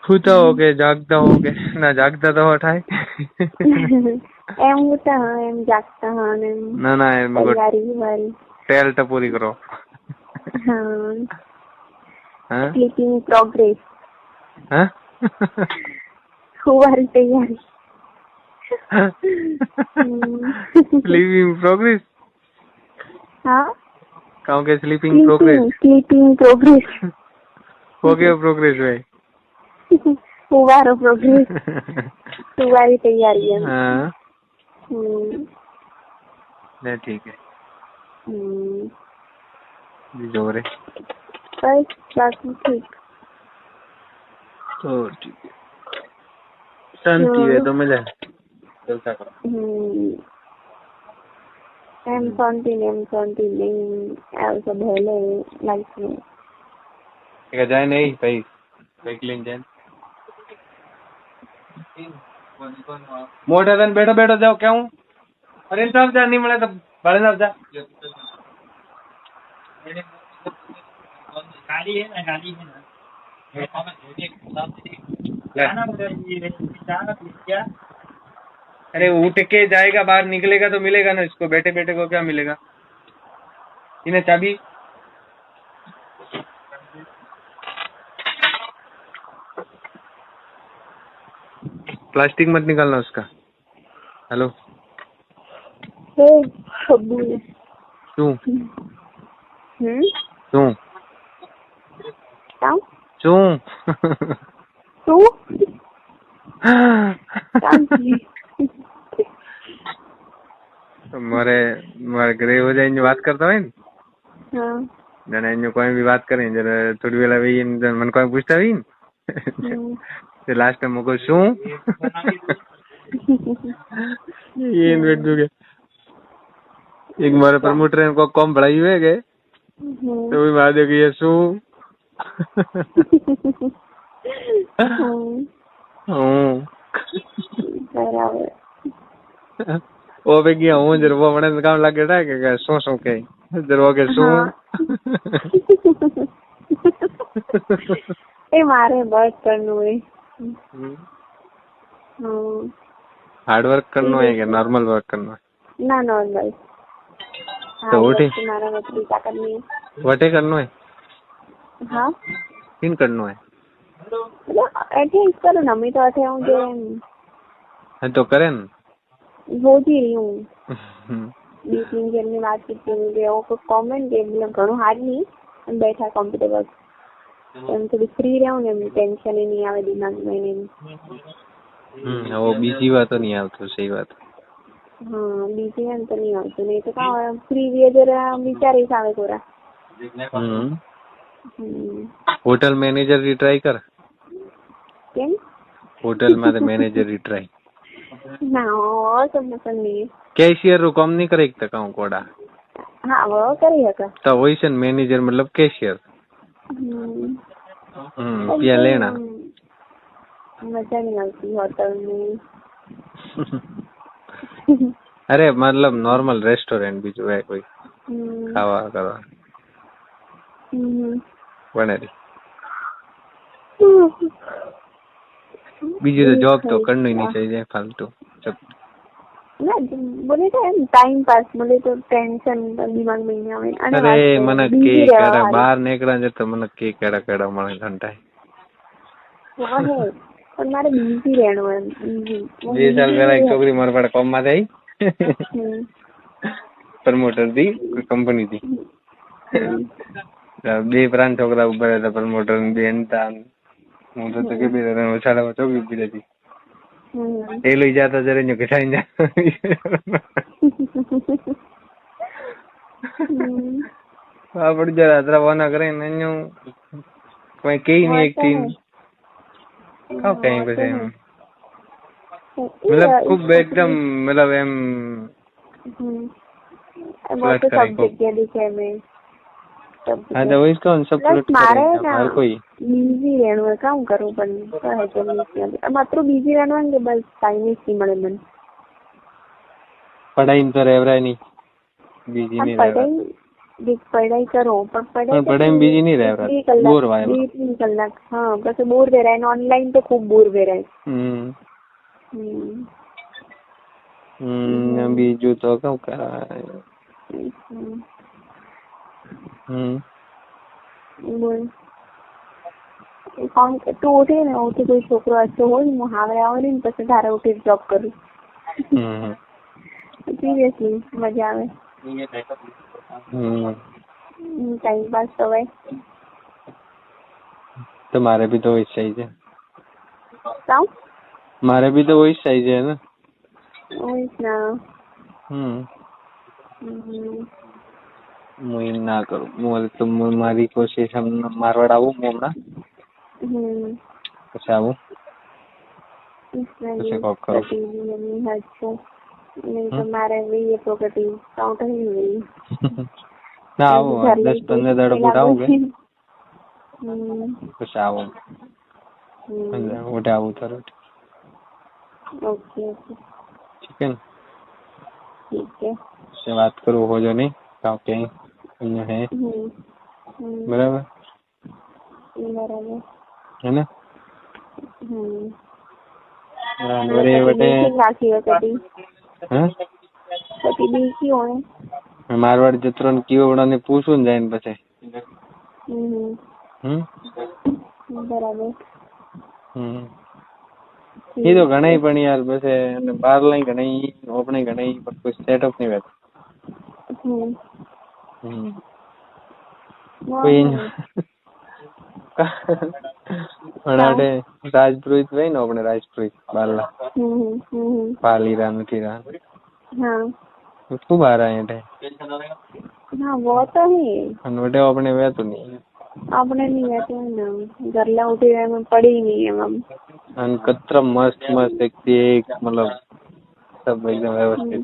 सूता हो के जागता हो के ना जागता तो થાય એમ ઉતા એમ જાગતા હા ને ના ના એમ તૈયારી વારી ટેલ તો પૂરી કરો હા હા સ્લીપિંગ પ્રોગ્રેસ હા સુવાની તૈયારી સ્લીપિંગ પ્રોગ્રેસ હા કહું કે sleeping progress sleeping progress okay progress ભાઈ સુવાનો પ્રોગ્રેસ સુવાની તૈયારી એમ हाँ नहीं ठीक है जोरे बस बाकी ठीक तो ठीक है शांति है तो मजा चलता करो एम शांति नहीं ऐसा भले लाइफ में ठीक है जाए नहीं भाई देख लें जाए मोटा दिन बैठो बैठो जाओ क्या हूँ अरे इन साहब जा नहीं मिला तो बड़े साहब जा गाड़ी है ना अरे उठ के जाएगा बाहर निकलेगा तो मिलेगा ना इसको बैठे बैठे को क्या मिलेगा इन्हें चाबी प्लास्टिक मत निकालना उसका हेलो क्यों क्यों क्यों मारे मारे घरे हो जाए बात करता है जने इन कोई भी बात करें जरा थोड़ी वेला भी मन कोई पूछता भी तो लास्ट टाइम को शू ये बैठ दूंगे एक मारे प्रमोटर को कम बढ़ाई हुए गए तो भी मार दे ये शू वो पे गया हूँ जर वो मने काम लगे था कि सो के जर वो के शू એ મારે વર્ક કરવું है हार्ड वर्क करना है कि नॉर्मल वर्क करना है ना नॉर्मल तो उठे मारा मछली क्या करनी है वटे करना है हाँ किन करना है ऐसे इस करो ना मैं तो ऐसे हूँ जो है तो करें हो जी रही हूँ 2-3 जन ने बात की थी वो कॉमेंट के मतलब घणो हार्ड नहीं बैठा कंप्यूटर वर्क એમ થોડી ફ્રી રહું ને ટેન્શન નહીં આવે દિમાગમાં એને वो બીજી વાત नहीं આવતો સही बात હા બીજી એમ તો નહીં આવતું નહીં તો કાં ફ્રી બી જરા વિચારીશ આવે થોડા હોટલ મેનેજર રી ટ્રાય કર કેમ હોટલ માં મેનેજર રી ટ્રાય ના તો પસંદ નહીં કેશિયર નું કામ નહીં કરી શકતા કાં કોડા હા वो કરી શકે તો હોય છે મેનેજર મતલબ કેશિયર क्या लेना मजा नहीं आती होटल में अरे मतलब नॉर्मल रेस्टोरेंट भी जो है कोई खावा करवा बने बीजी तो जॉब तो करनी ही नहीं चाहिए फालतू ना बोले तो टाइम पास बोले तो टेंशन दिमाग में नहीं आवे अरे मन के केड़ा बाहर निकला जे तो मन के केड़ा केड़ा मन घंटा है पर मारे बिजी रहनो है बिजी 2 साल पहला एक छोकरी मार पड़ कॉम में आई प्रमोटर दी कोई कंपनी थी बे प्रांत छोकरा ऊपर था प्रमोटर बे एंता હું તો કે બી રે ઓછાડા ચોકી પી લેતી એ લઈ જાતા જરે ને કેઠાઈ જા આપડ જરા ત્રવાના કરે ને ન્યુ કોઈ કેઈ ની એક ટીમ કાવ કઈ બસે मतलब खूब एकदम मतलब एम वो तो सब जगह दिखे में हाँ तो वही कौन सब प्लट करेगा हर कोई बिजी रहना है काम करूं पर क्या है तो नहीं मात्र बिजी रहना है कि बस टाइम ही नहीं मिले मन पढ़ाई तो रह रहा नहीं बिजी नहीं रह પઢાઈ કરો પણ પઢાઈ બીજી નહીં રહે બોર વાય 2-3 કલાક હા પછી બોર વેરાય ઓનલાઈન તો ખૂબ બોર વેરાય બીજું તો કઉ કરાય બોલ તું ઉઠી ને ઉઠી કોઈ છોકરો હશે હોય હું હાવરે આવે ને પછી તારે ઉઠી જોબ કરું સિરિયસલી મજા આવે ટાઈમ પાસ તો ભાઈ તમારે भी तो वैसा ही है sao मारे भी तो वैसा ही है ना वैसा હું ના કરું હું તો મારી કોશિશ મારવાડ આવું હું હમણાં પછી આવું પછી કોક કરું તમારે એ પ્રોપર્ટી કાઉન્ટ નહીં ના આવું 10-15 દાડો પૂટ આવું કે પછી આવું ઓટે આવું તરત ओके ओके ठीक है ठीक है से बात करो हो जो नहीं क्या है बराबर है ना बड़े बटे मारवाड़ जत्रो ने कीवड़ा ने पूछूं जाए ने પછી બરાબર ये तो घना ही पण यार बस बाहर लाइन घना ही अपने घना ही पर कुछ सेटअप नहीं रहता कोई अनाडे राजपुरोहित भाई ना अपने राजपुरोहित बाला पालीरा नथीरा हाँ खूब आ रहा है थे हाँ वो तो है अनवटे अपने वे तो नहीं આપણે નહીં રહેતું ને ઘરલા ઉઠી રહે પડી નહીં એમ અને કતરા મસ્ત મસ્ત એક मतलब सब एकदम व्यवस्थित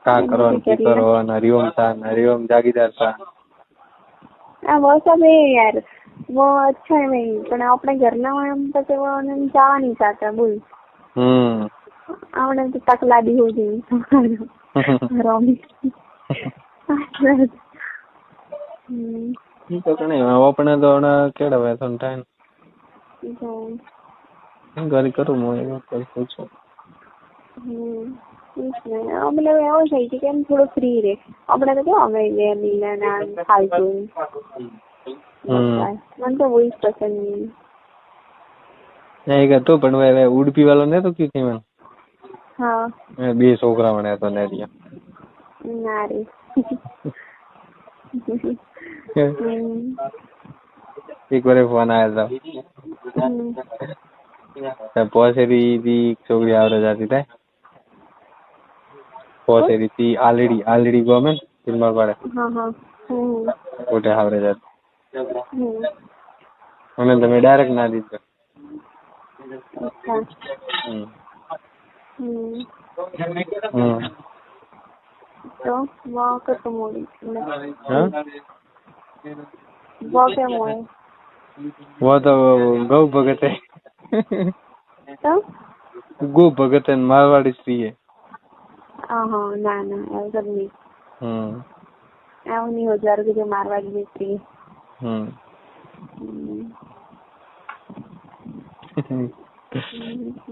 का करो की करो हरिओम जागीदार था हाँ वो सब है यार वो अच्छा है भाई पर अपने घरना एम પછી वो જવા નહીં ચાહતા બોલ આપણે તો તકલાદી हो गई रोमी तो कने अपने तो ना केड़ा वे तो टाइम गाड़ी करू मो एक कल पूछो मतलब એવો થઈ કે કેમ થોડો ફ્રી રહે આપણે તો કેવું અમે લે મિલના ફાલતુ મને તો વોઇસ પસંદ નહીં नहीं तो पण वे उडपी वाला ने तो क्यों थी मन हां बे छोकरा बने तो ने दिया ना रे एक बार फोन आया था पोसेरी दी छोकरी आवरे जाती था पोसेरी थी ऑलरेडी गवर्नमेंट सिल्वर पड़े हां हां ओटे आवरे जाती मैंने तो मैं डायरेक्ट ना दी तो तो वो तो मोड़ी हां वो क्या मोए वो तो गौ भगत है तो गौ भगत है मारवाड़ी स्त्री है हाँ ना ना ऐसा सब नहीं ऐसा नहीं हो जा रहा जो मारवाड़ी में स्त्री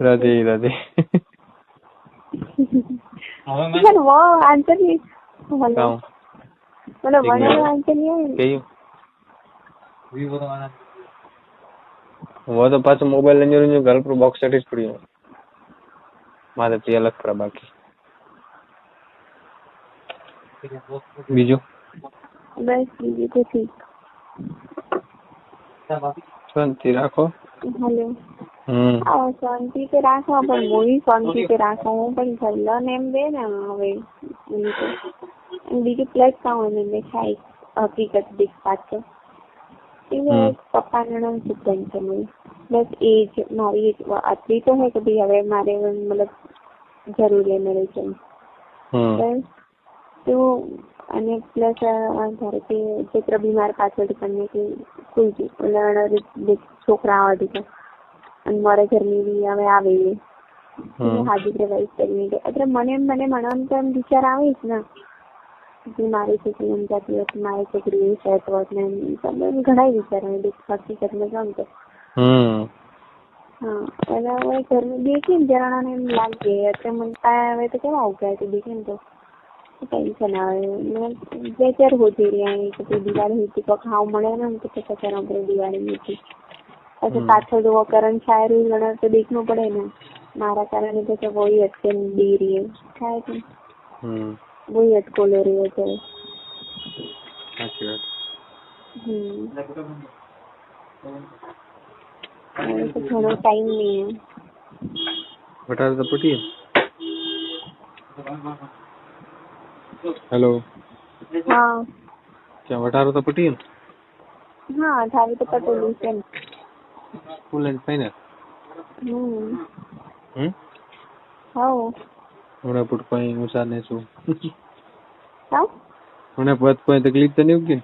राधे राधे यार वो आंसर नहीं मतलब बड़ा आंसर नहीं है कहीं वो तो पास मोबाइल लेने जो घर पर बॉक्स सेट पड़ी है मारे तो अलग पड़ा बाकी बीजू बस बीजू तो ठीक शांति रखो हेलो શાંતિ તો રાખો પણ મૂવી શાંતિ તો રાખો હું પણ સલ્લાને એમ દે ને હવે બીજું પ્લસ કામ દેખાય હકીકત દેખ પાછો પપ્પાને શું ટેન્શન હોય બસ એજ મારી આટલી તો હે કે ભાઈ હવે મારે મતલબ જરૂર है मेरे से बस तो અને પ્લસ ધારો કે ચિત્ર બીમાર પાછળ કરને કે કોઈ છોકરા આવવા દીધો અને મારા ઘરની બી હવે આવે હાજી પ્રવાસ કરીને એટલે મને મનવાનું તો એમ વિચાર આવે જ ને મારી છોકરી સમજાતી હોત, મારી છોકરી સેટ હોત ને ઘણા વિચારો હકીકતમાં જાઉં તો. હા એટલે હવે ઘરમાં દેખી ને જણાને એમ લાગે અત્યારે મને હવે તો કેવા ઉગાય તો દેખે ને તો ટેન્શન આવે. બે ચાર હોતી રહ્યા કે દિવાળી હતી તો ખાવા મળે ને તો પછી આપણે દિવાળી હતી પછી પાછળ જો કરણ શાયરી ગણે તો દેખવું પડે ને. મારા કારણે તો વही અટકે દे रही है થાય છે वही अटको ले रही है तो સાચી વાત. तो थोड़ा टाइम नहीं है. વટાર તો પટીએ. હેલો. हाँ क्या વટારો તો પટીએ ને? हाँ थारी तो पटेली છે ફૂલ એન્ડ ફાઇનલ. હા હમણાં પુટ કોઈ નુકસાન નહીં છું. હા મને પદ કોઈ તકલીફ તો નહીં ઉગી.